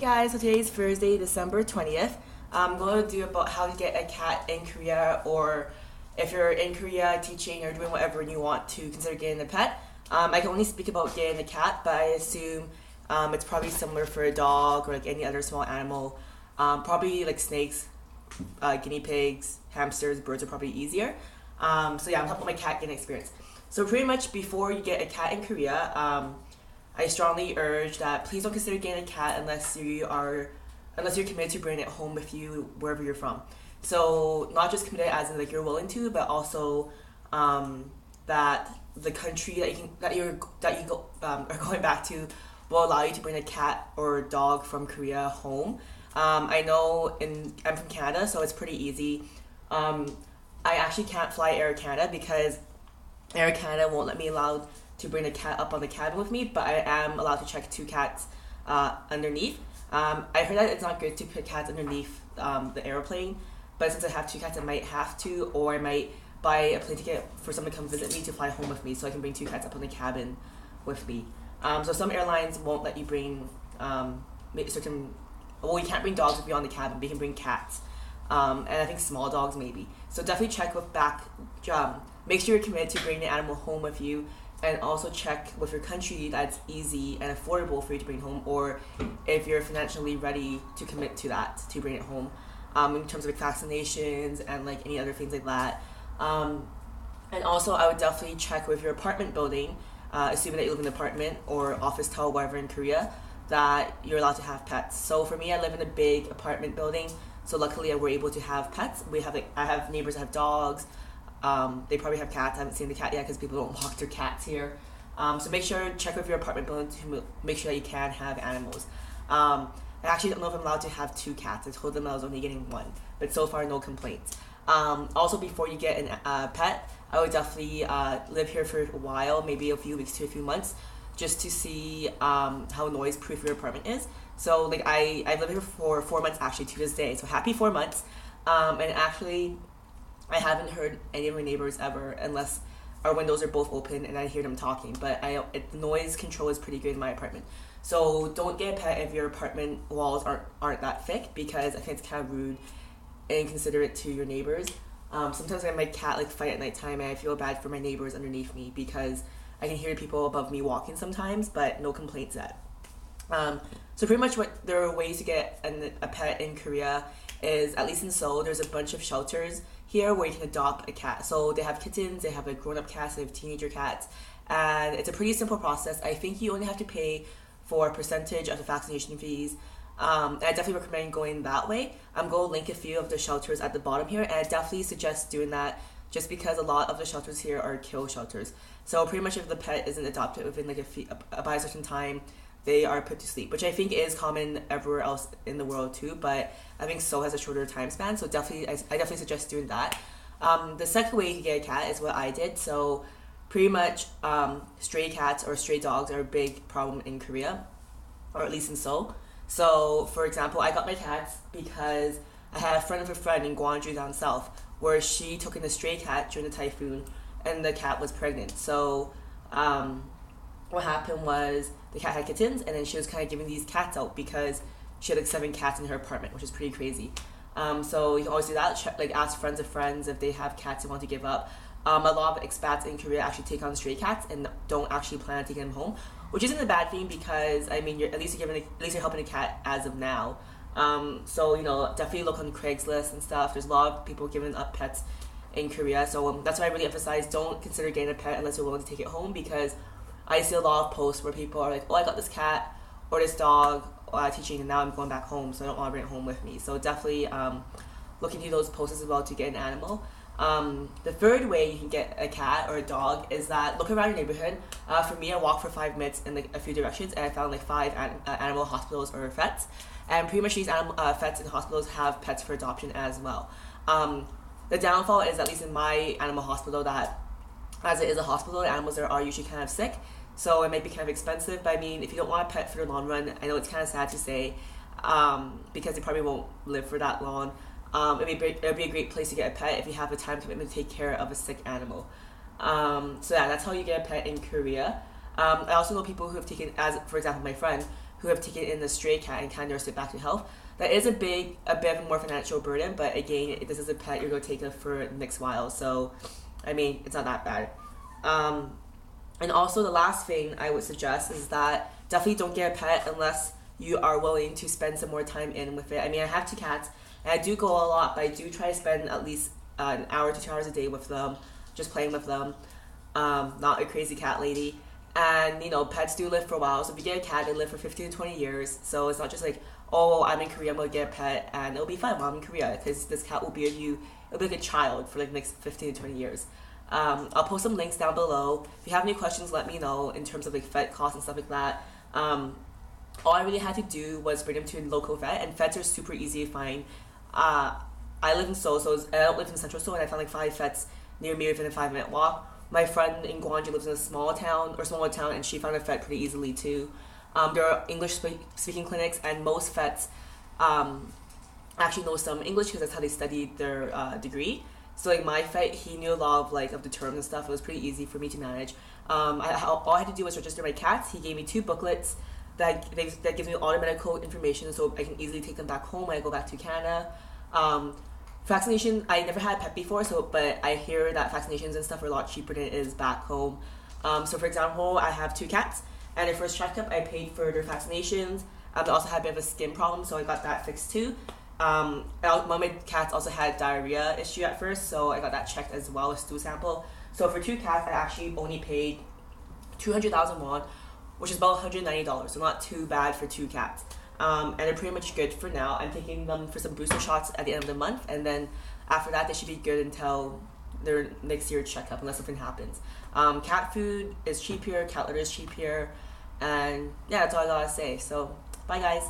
guys, so today's Thursday, December 20th. I'm going to do about how to get a cat in Korea, or if you're in Korea teaching or doing whatever you want to consider getting a pet. I can only speak about getting a cat, but I assume it's probably similar for a dog or like any other small animal. Probably like snakes, guinea pigs, hamsters, birds are probably easier. So yeah, I'm helping my cat get an experience. So pretty much before you get a cat in Korea, I strongly urge that please don't consider getting a cat unless you're committed to bringing it home with you wherever you're from. So not just committed as in like you're willing to, but also that the country that you are going back to will allow you to bring a cat or dog from Korea home. I know I'm from Canada, so it's pretty easy. I actually can't fly Air Canada because Air Canada won't let me allow to bring a cat up on the cabin with me, but I am allowed to check two cats underneath. I heard that it's not good to put cats underneath the airplane, but since I have two cats, I might have to, or I might buy a plane ticket for someone to come visit me to fly home with me, so I can bring two cats up on the cabin with me. So some airlines won't let you bring certain. Well, you can't bring dogs with you on the cabin, but you can bring cats, and I think small dogs maybe. So definitely check with make sure you're committed to bringing the animal home with you, and also check with your country that it's easy and affordable for you to bring home, or if you're financially ready to commit to that, to bring it home, in terms of like vaccinations and like any other things like that. And also I would definitely check with your apartment building, assuming that you live in an apartment or office tower, wherever in Korea, that you're allowed to have pets. So for me, I live in a big apartment building, so luckily we're able to have pets. I have neighbors that have dogs. They probably have cats. I haven't seen the cat yet because people don't walk their cats here. So check with your apartment building to make sure that you can have animals. I actually don't know if I'm allowed to have two cats. I told them I was only getting one, but so far no complaints. Also, before you get a pet, I would definitely live here for a while, maybe a few weeks to a few months, just to see how noise proof your apartment is. So like I've lived here for 4 months actually to this day. So happy 4 months. And actually, I haven't heard any of my neighbors ever, unless our windows are both open and I hear them talking. But noise control is pretty good in my apartment. So don't get a pet if your apartment walls aren't that thick, because I think it's kind of rude and inconsiderate to your neighbors. Sometimes I have my cat like fight at nighttime, and I feel bad for my neighbors underneath me because I can hear people above me walking sometimes, but no complaints yet. So pretty much there are ways to get a pet in Korea is, at least in Seoul, there's a bunch of shelters here where you can adopt a cat. So they have kittens, they have like grown-up cats, they have teenager cats, and it's a pretty simple process. I think you only have to pay for a percentage of the vaccination fees. And I definitely recommend going that way. I'm going to link a few of the shelters at the bottom here, and I definitely suggest doing that just because a lot of the shelters here are kill shelters. So pretty much if the pet isn't adopted within like by a certain time, they are put to sleep, which I think is common everywhere else in the world too, but I think Seoul has a shorter time span, so I definitely suggest doing that. The second way you can get a cat is what I did. So pretty much stray cats or stray dogs are a big problem in Korea, or at least in Seoul. So for example, I got my cats because I had a friend of a friend in Gwangju down south where she took in a stray cat during the typhoon, and the cat was pregnant. So what happened was the cat had kittens, and then she was kind of giving these cats out because she had like 7 cats in her apartment, which is pretty crazy. So you can always do that, like ask friends of friends if they have cats they want to give up. A lot of expats in Korea actually take on stray cats and don't actually plan on taking them home, which isn't a bad thing because I mean at least you're helping a cat as of now. So definitely look on Craigslist and stuff. There's a lot of people giving up pets in Korea, so that's why I really emphasize don't consider getting a pet unless you're willing to take it home, because I see a lot of posts where people are like, oh, I got this cat or this dog teaching, and now I'm going back home, so I don't want to bring it home with me. So definitely look into those posts as well to get an animal. The third way you can get a cat or a dog is that look around your neighborhood. For me, I walked for 5 minutes in like a few directions, and I found like 5 animal hospitals or vets, and pretty much these vets and hospitals have pets for adoption as well. The downfall is, at least in my animal hospital, that as it is a hospital, the animals there are usually kind of sick, so it might be kind of expensive. But I mean, if you don't want a pet for the long run, I know it's kind of sad to say, because they probably won't live for that long. It'd be a great place to get a pet if you have a time commitment to take care of a sick animal. So yeah, that's how you get a pet in Korea. I also know people who have taken, as for example my friend, who have taken in a stray cat and can nurse it back to health. That is a bit of a more financial burden, but again, this is a pet you're going to take it for the next while, so I mean, it's not that bad. And also the last thing I would suggest is that definitely don't get a pet unless you are willing to spend some more time in with it. I mean, I have 2 cats, and I do go a lot, but I do try to spend at least an hour to 2 hours a day with them, just playing with them. Not a crazy cat lady. And, you know, pets do live for a while, so if you get a cat, they live for 15 to 20 years, so it's not just like, oh, I'm in Korea, I'm gonna get a pet, and it'll be fine while I'm in Korea, because this cat will be with you, it'll be like a child for like the next 15 to 20 years. I'll post some links down below. If you have any questions, let me know in terms of like vet costs and stuff like that. All I really had to do was bring them to a local vet, and vets are super easy to find. I live in Seoul, so I don't live in central Seoul, and I found like 5 vets near me within a 5-minute walk. My friend in Gwangju lives in a smaller town, and she found a vet pretty easily too. There are English speaking clinics, and most vets actually know some English because that's how they studied their degree. So like my vet, he knew a lot of the terms and stuff. It was pretty easy for me to manage. All I had to do was register my cats. He gave me 2 booklets that gives me all the medical information, so I can easily take them back home when I go back to Canada. Vaccination, I never had a pet before, but I hear that vaccinations and stuff are a lot cheaper than it is back home. So for example, I have 2 cats, and their first checkup, I paid for their vaccinations. They also had a bit of a skin problem, so I got that fixed too. One of my cats also had diarrhea issue at first, so I got that checked as well, a stool sample. So for 2 cats, I actually only paid 200,000 won, which is about $190, so not too bad for 2 cats. And they're pretty much good for now. I'm taking them for some booster shots at the end of the month, and then after that they should be good until their next year checkup, unless something happens. Cat food is cheap here, cat litter is cheap here, and yeah, that's all I gotta say. So bye guys.